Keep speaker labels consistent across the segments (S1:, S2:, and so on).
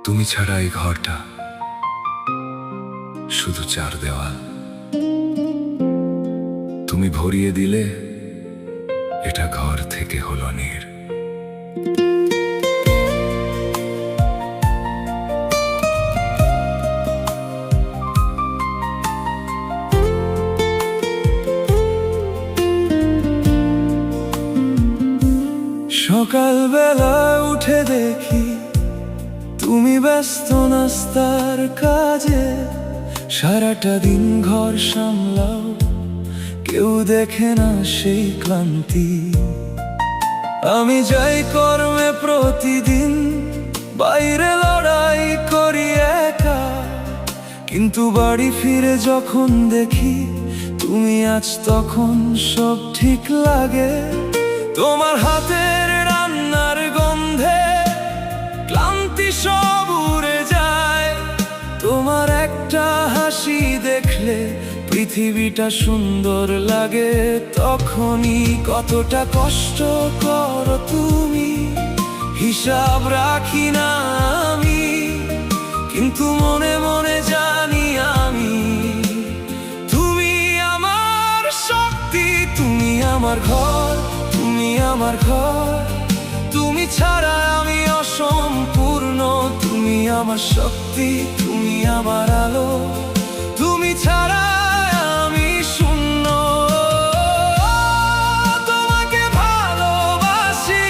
S1: তুমি ছাড়া এই ঘরটা শুধু চার দেওয়াল। তুমি ভরিয়ে দিলে এটা ঘর থেকে হলো নীড়।
S2: সকালবেলা উঠে দেখি তুমি ব্যস্ত নাস্তার কাজে, সারাটা দিন ঘর সামলাও, কেউ দেখে না সেই ক্লান্তি। আমি যাই কর্মে প্রতিদিন, বাইরে লড়াই করি একা, কিন্তু বাড়ি ফিরে যখন দেখি তুমি আজ, তখন সব ঠিক লাগে। তোমার হাতের রান্নার গন্ধে ক্লান্তি সব উড়ে যায়। তোমার একটা হাসি দেখলে পৃথিবীটা সুন্দর লাগে। তখনই কতটা কষ্ট করো তুমি, হিসাব রাখি না আমি, কিন্তু মনে মনে জানি আমি তুমি আমার শক্তি, তুমি আমার ঘর, তুমি আমার ঘর। তুমি ছাড়া আমি অসম্পূর্ণ, তুমি আমার শক্তি, তুমি আমার আলো, তুমি ছাড়া আমি শূন্য। তোমাকে ভালোবাসি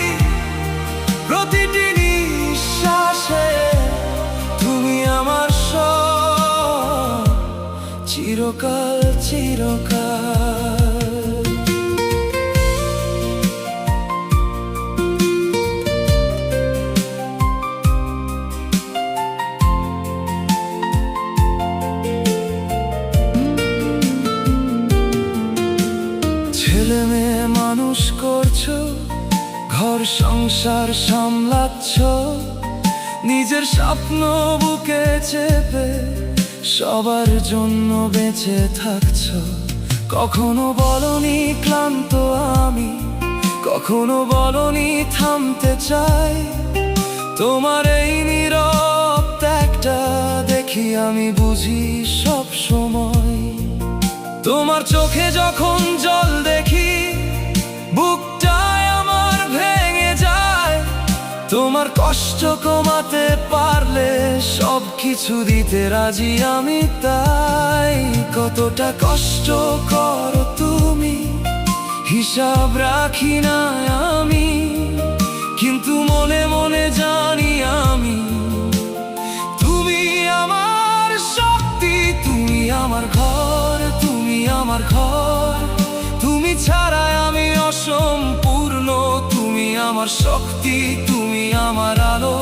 S2: প্রতিটি নিঃশ্বাসে, তুমি আমার সব, চিরকাল চিরকাল। ছেলে মেয়ে মানুষ করছো, ঘর সংসার সামলাচ্ছ, নিজের স্বপ্ন বুকে চেপে সবার জন্য বেঁচে থাকছো। কখনো বলনি ক্লান্ত আমি, কখনো বলনি থামতে চাই। তোমার এই নীরব ত্যাগটা দেখি আমি বুঝি সব সময়। তোমার চোখে যখন জল দেখি, বুকটায় আমার ভেঙে যায়। তোমার কষ্ট কমাতে পারলে সব কিছু দিতে রাজি আমি, তাই কতটা কষ্ট করো তুমি, হিসাব রাখি না আমি, কিন্তু মনে মনে জানি আমি তুমি আমার শক্তি, তুমি আমার ঘর, তুমি আমার ঘর। তুমি ছাড়া আমি অসম্পূর্ণ, তুমি আমার শক্তি, তুমি আমার আলো,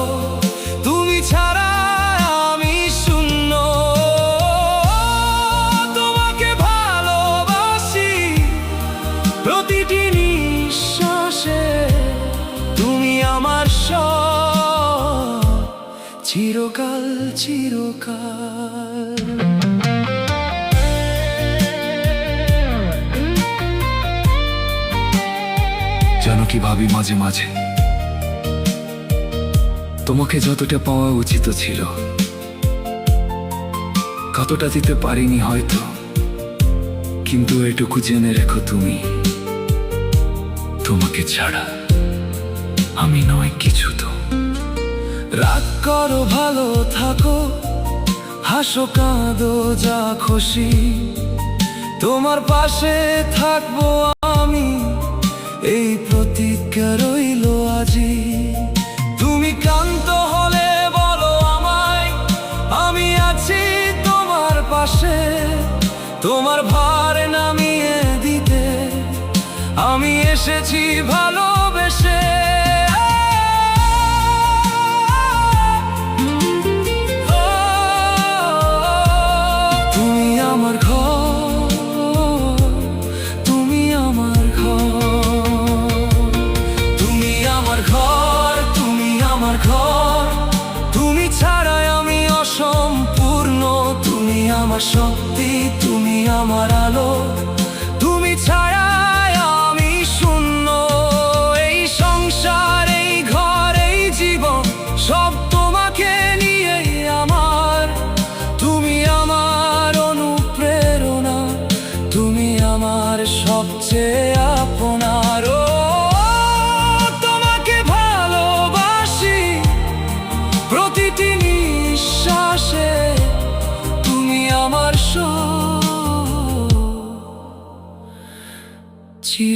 S2: তুমি ছাড়া আমি শূন্য। তোমাকে ভালোবাসি প্রতিটি নিঃশ্বাসে, তুমি আমার সব, চিরকাল চিরকাল।
S1: জানো কি ভাবি মাঝে মাঝে, তোমাকে যতটা পাওয়া উচিত ছিল কতটা দিতে পারিনি হয়তো, কিন্তু এটুকু জেনে রেখো তুমি, তোমাকে ছাড়া আমি নয় কিছু তো।
S2: রাগ করো ভালো থাকো, হাসো কাঁদো যা খুশি, তোমার পাশে থাকবো আমি, এই প্রতিজ্ঞা রইল আজি। তুমি ক্লান্ত হলে বলো আমায়, আমি আছি তোমার পাশে। তোমার ভার নামিয়ে দিতে আমি এসেছি ভালোবেসে। তুমি আমার ঘর, তুমি আমার ঘর, তুমি আমার ঘর, তুমি আমার ঘর। তুমি ছাড়াই আমি অসম্পূর্ণ, তুমি আমার শক্তি, তুমি আমার আলো, তুমি ছাড়াই আমি শূন্য।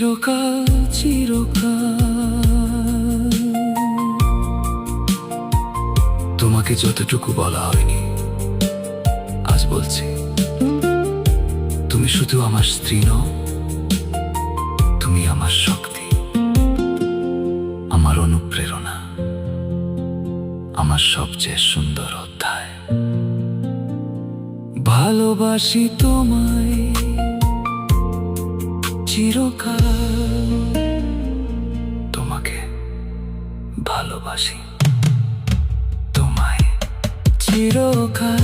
S2: চিরকাল চিরকাল।
S1: তোমাকে যতটুকু বলা হয়নি আজ বলছি, তুমি শুধু আমার স্ত্রী নও, তুমি আমার শক্তি, আমার অনুপ্রেরণা, আমার সবচেয়ে সুন্দর অধ্যায়।
S2: ভালোবাসি তোমায় চিরকাল।
S1: তোমাকে ভালোবাসি, তোমায়
S2: চিরকাল।